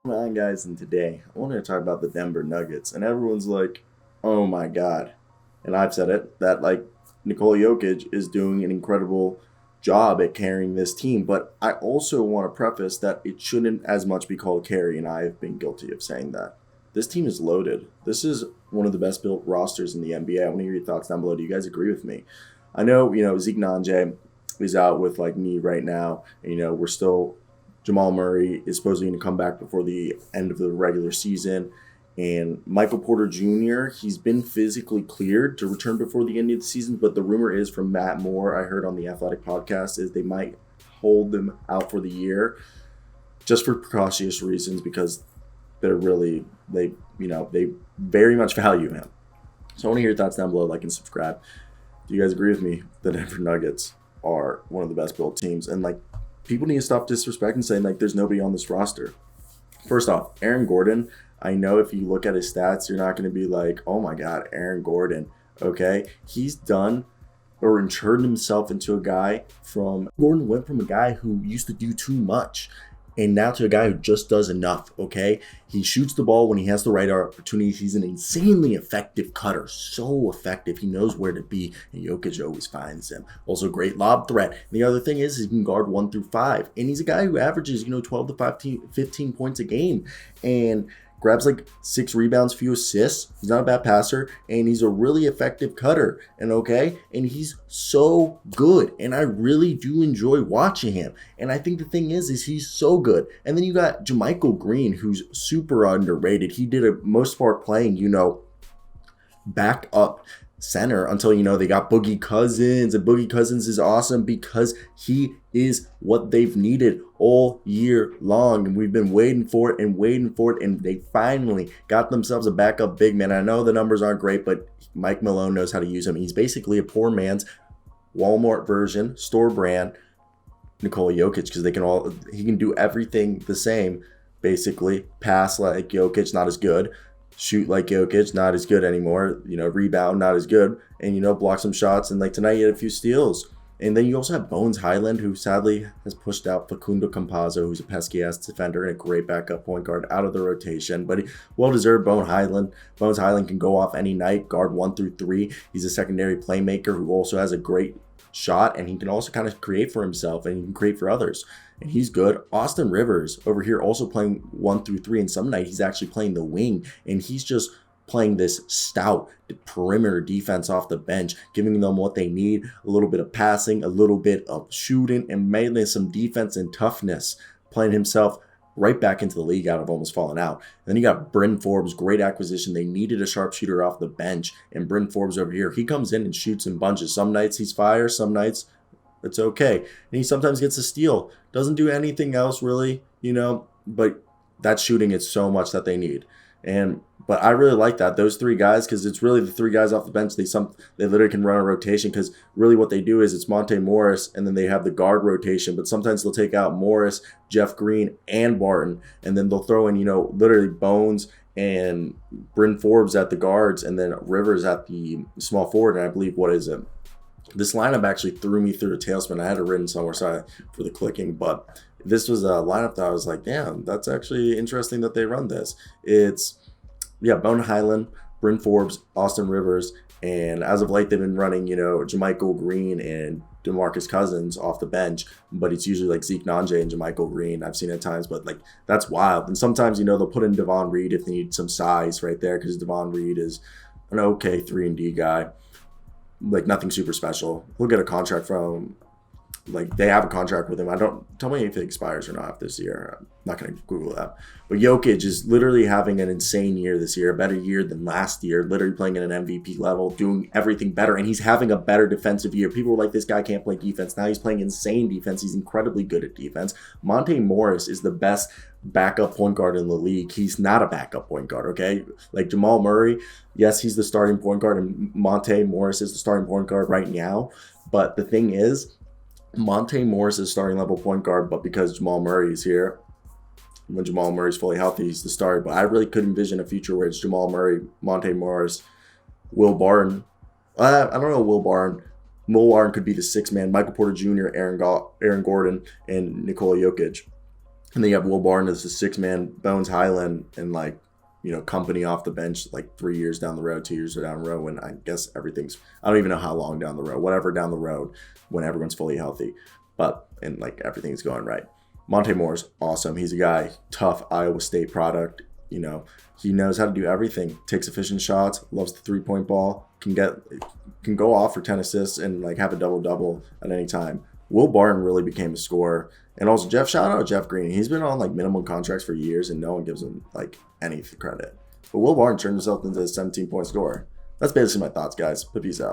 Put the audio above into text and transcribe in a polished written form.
On, guys, and today I wanted to talk about the Denver Nuggets, and everyone's like, "Oh my God!" And I've said it that like Nikola Jokic is doing an incredible job at carrying this team, but I also want to preface that it shouldn't as much be called carry, and I have been guilty of saying that. This team is loaded. This is one of the best built rosters in the NBA. I want to hear your thoughts down below. Do you guys agree with me? I know Zeke Nanje is out with like knee right now. And, we're still Jamal Murray is supposedly going to come back before the end of the regular season. And Michael Porter Jr., he's been physically cleared to return before the end of the season, but the rumor is from Matt Moore, I heard on the Athletic podcast, is they might hold them out for the year just for precautious reasons because they very much value him. So I want to hear your thoughts down below, like and subscribe. Do you guys agree with me? The Denver Nuggets are one of the best built teams, and like people need to stop disrespecting saying like there's nobody on this roster. First off, Aaron Gordon. I know if you look at his stats, you're not going to be like, oh my God, Aaron Gordon. Okay, he's done or insured himself into a guy from Gordon went from a guy who used to do too much and now to a guy who just does enough. Okay, he shoots the ball when he has the right opportunity. He's an insanely effective cutter, so effective. He knows where to be, and Jokic always finds him. Also, great lob threat. And the other thing is he can guard 1 through 5, and he's a guy who averages 12 to 15 points a game, and grabs like 6 rebounds, few assists. He's not a bad passer, and he's a really effective cutter. And he's so good, and I really do enjoy watching him. And I think the thing is he's so good. And then you got JaMychal Green, who's super underrated. He did a most part playing, back up center until they got Boogie Cousins, and Boogie Cousins is awesome because he is what they've needed all year long, and we've been waiting for it and waiting for it, and they finally got themselves a backup big man. I know the numbers aren't great, but Mike Malone knows how to use him. He's basically a poor man's Walmart version, store brand Nikola Jokic, because he can do everything the same. Basically, pass like Jokic, not as good. Shoot like Jokic, not as good anymore. Rebound, not as good. And, block some shots. And like tonight, he had a few steals. And then you also have Bones Highland, who sadly has pushed out Facundo Campazzo, who's a pesky ass defender and a great backup point guard, out of the rotation. But well deserved. Bones Highland can go off any night, guard 1 through 3. He's a secondary playmaker who also has a great shot, and he can also kind of create for himself and he can create for others. And he's good. Austin Rivers over here also playing 1 through 3, and some night he's actually playing the wing, and he's just playing this stout perimeter defense off the bench, giving them what they need: a little bit of passing, a little bit of shooting, and mainly some defense and toughness, playing himself right back into the league out of almost falling out. And then you got Bryn Forbes, great acquisition. They needed a sharpshooter off the bench, and Bryn Forbes over here, he comes in and shoots in bunches. Some nights he's fire, some nights it's okay. And he sometimes gets a steal. Doesn't do anything else really, but that shooting is so much that they need. But I really like that, those 3 guys, because it's really the 3 guys off the bench. They literally can run a rotation, because really what they do is it's Monte Morris, and then they have the guard rotation. But sometimes they'll take out Morris, Jeff Green, and Barton, and then they'll throw in literally Bones and Bryn Forbes at the guards, and then Rivers at the small forward. And I believe, what is it? This lineup actually threw me through a tailspin. I had it written somewhere, sorry for the clicking, but this was a lineup that I was like, damn, that's actually interesting that they run this. It's, Bone Highland, Bryn Forbes, Austin Rivers, and as of late they've been running, JaMychal Green and DeMarcus Cousins off the bench, but it's usually like Zeke Nanje and JaMychal Green. I've seen it at times, but like that's wild. And sometimes, they'll put in Devon Reed if they need some size right there, because Devon Reed is an okay 3-and-D guy. Like nothing super special. He'll get a contract from, like they have a contract with him. I don't tell me if it expires or not this year. I'm not gonna Google that. But Jokic is literally having an insane year this year, a better year than last year. Literally playing at an MVP level, doing everything better, and he's having a better defensive year. People were like, this guy can't play defense. Now he's playing insane defense. He's incredibly good at defense. Monte Morris is the best backup point guard in the league. He's not a backup point guard, okay? Like Jamal Murray, yes, he's the starting point guard, and Monte Morris is the starting point guard right now. But the thing is, Monte Morris is starting level point guard, but because Jamal Murray is here, when Jamal Murray's fully healthy, he's the starter. But I really could envision a future where it's Jamal Murray, Monte Morris, Will Barton. I don't know, Will Barton. Will Barton could be the 6th man. Michael Porter Jr., Aaron Gordon, and Nikola Jokic. And then you have Will Barton as the 6-man, Bones Highland, and like, company off the bench like 3 years down the road, 2 years down the road. When I guess everything's, I don't even know how long down the road, whatever down the road when everyone's fully healthy. But, and like everything's going right. Monte Moore's awesome. He's a guy, tough Iowa State product. He knows how to do everything. Takes efficient shots, loves the 3-point ball, can go off for 10 assists and like have a double-double at any time. Will Barton really became a scorer. And also shout out Jeff Green. He's been on like minimum contracts for years and no one gives him like any credit. But Will Barton turned himself into a 17-point scorer. That's basically my thoughts, guys. But peace out.